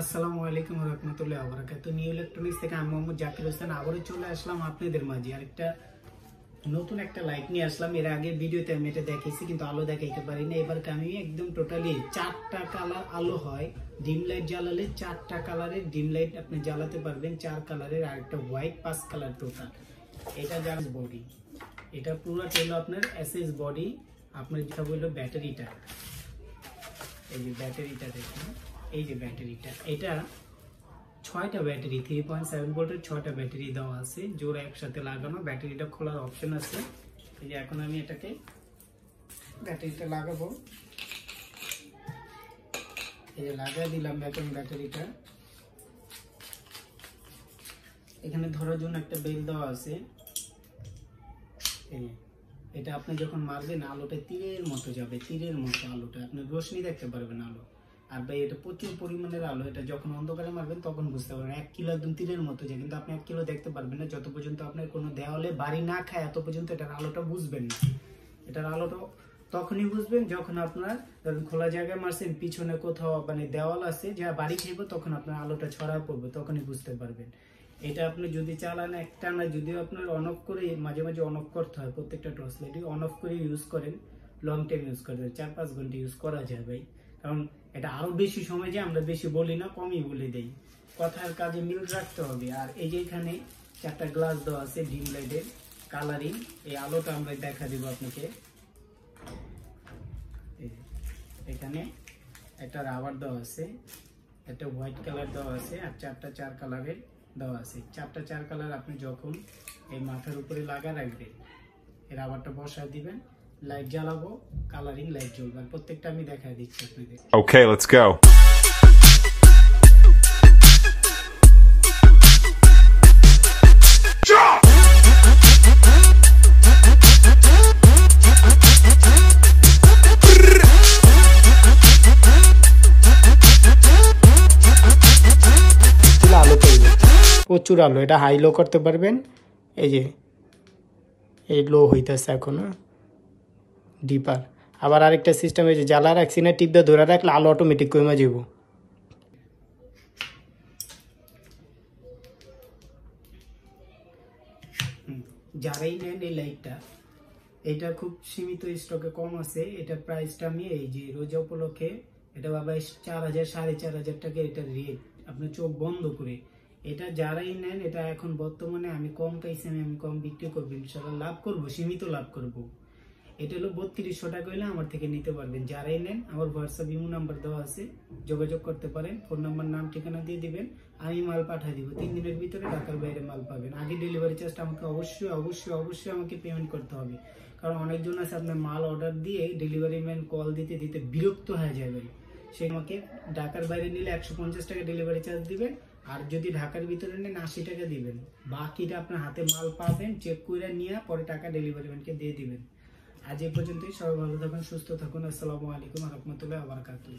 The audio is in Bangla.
আসসালামু আলাইকুম ওয়া রাহমাতুল্লাহি ওয়া বারাকাতুহু। নিউ ইলেকট্রনিক্স থেকে আমি মোহাম্মদ জাকির হোসেন আবারও চলে আসলাম আপনাদের মাঝে আরেকটা নতুন একটা লাইট নিয়ে আসলাম। এর আগে ভিডিওতে আমি এটা দেখাইছি কিন্তু আলো দেখাইতে পারি না। এবার আমি একদম টোটালি 4টা কালার আলো হয়, ডিম লাইট জ্বালালে 4টা কালারের ডিম লাইট আপনি জ্বালাতে পারবেন, 4 কালারের, আর একটা হোয়াইট 5 কালার টোটাল। এটা যার বডি, এটা পুরোটা হলো আপনার এসএস বডি। আপনার যেটা বললো ব্যাটারিটা, এই যে ব্যাটারিটা দেখুন, এই যে ব্যাটারিটা, এটা 6টা ব্যাটারি, 3.7 ভোল্টের 6টা ব্যাটারি দেওয়া আছে, জোড়া একসাথে লাগানো। ব্যাটারিটা খোলার অপশন আছে। এই যে এখন আমি এটাকে ব্যাটারিটা লাগাবো, এই যে লাগাই দিলাম এখন ব্যাটারিটা। এখানে ধরার জন্য একটা বেল দেওয়া আছে। এটা আপনি যখন মারবেন আলোটা তীরের মতো যাবে, তীরের মতো আলোটা আপনি রোশনি দেখতে পারবেন আলো। আর ভাই এটা প্রচুর পরিমাণের আলো, এটা যখন অন্ধকারে মারবেন তখন বুঝতে পারবেন। 1 কিলো একদম তীরের মতো যায়, কিন্তু আপনি 1 কিলো দেখতে পারবেন না যত পর্যন্ত আপনার কোনো দেওয়ালে বাড়ি না খায়, এত পর্যন্ত এটার আলোটা বুঝবেন না। এটার আলোটা তখনই বুঝবেন যখন আপনার ধরুন খোলা জায়গায় মারছেন, পিছনে কোথাও মানে দেওয়াল আছে যা বাড়ি খাইব, তখন আপনার আলোটা ছড়ায় পড়বে, তখনই বুঝতে পারবেন। এটা আপনি যদি চালান একটা না, যদিও আপনার অন অফ করে মাঝে মাঝে অন অফ করতে হয়, প্রত্যেকটা টর্চ লাইটই অন অফ করে ইউজ করেন, লং টাইম ইউজ করতে 4-5 ঘন্টা ইউজ করা যায় ভাই। কারণ এটা আরো বেশি সময় যায়, আমরা বেশি বলি না, কমই বলে দেই, কথার কাজে মিল রাখতে হবে। আর এই যে এখানে 4টা গ্লাস দেওয়া আছে ডিম লাইটের কালারিং। এই আলোটা আমরা দেখা দিব আপনাকে। এখানে একটা রাবার দেওয়া আছে, একটা হোয়াইট কালার দেওয়া আছে, আর 4টা 4 কালারের দেওয়া আছে। 4টা 4 কালার আপনি যখন এই মাথার উপরে লাগা রাখবেন, এই রাবারটা বসায় দিবেন, লাইট জ্বালাবো, কালারিং লাইট জ্বলবে। আর প্রত্যেকটা আমি দেখাই দিচ্ছি আপনাদের। Okay, let's go. প্রচুর আলো, এটা হাই লো করতে পারবেন। এই যে এই লো হইতেছে এখনো ডিপার। আবার আরেকটা সিস্টেম হয়েছে, জ্বালা রাখছি না, টিপ দিয়ে ধরে রাখলে আলো অটোমেটিক কমে যাব। যারাই নেন এই লাইটটা, এটা খুব সীমিত স্টকে কম আছে। এটা প্রাইসটা আমি এই যে রোজা উপলক্ষে এটা বাবা 4000 4500 টাকা এটা রেট, আপনি চোখ বন্ধ করে। এটা যারাই নেন, এটা এখন বর্তমানে আমি কম পাইছি, আমি কম বিক্রি করবো, ইনশাআল্লাহ লাভ করব, সীমিত লাভ করব। এটা হলো 3200 টাকা হইলে আমার থেকে নিতে পারবেন। যারাই নেন আমার হোয়াটসঅ্যাপ ইমো নাম্বার দেওয়া আছে, যোগাযোগ করতে পারেন। ফোন নাম্বার, নাম, ঠিকানা দিয়ে দিবেন, আমি মাল পাঠিয়ে দিব। 3 দিনের ভিতরে ঢাকার বাইরে মাল পাবেন। আগে ডেলিভারি চার্জটা আমাকে অবশ্যই অবশ্যই অবশ্যই আমাকে পেমেন্ট করতে হবে। কারণ অনেকজন আছে আপনার মাল অর্ডার দিয়ে ডেলিভারি ম্যান কল দিতে দিতে বিরক্ত হয়ে যাবে, সে আমাকে ঢাকার বাইরে নিলে 150 টাকা ডেলিভারি চার্জ দিবেন, আর যদি ঢাকার ভিতরে নেন 80 টাকা দিবেন। বাকিটা আপনার হাতে মাল পাবেন, চেক করে নিয়ে পরে টাকা ডেলিভারি ম্যানকে দিয়ে দিবেন। আজ এই পর্যন্তই। সবাই ভালো থাকুন, সুস্থ থাকুন। আসসালামু আলাইকুম ওয়া রাহমাতুল্লাহি ওয়া বারাকাতুহু।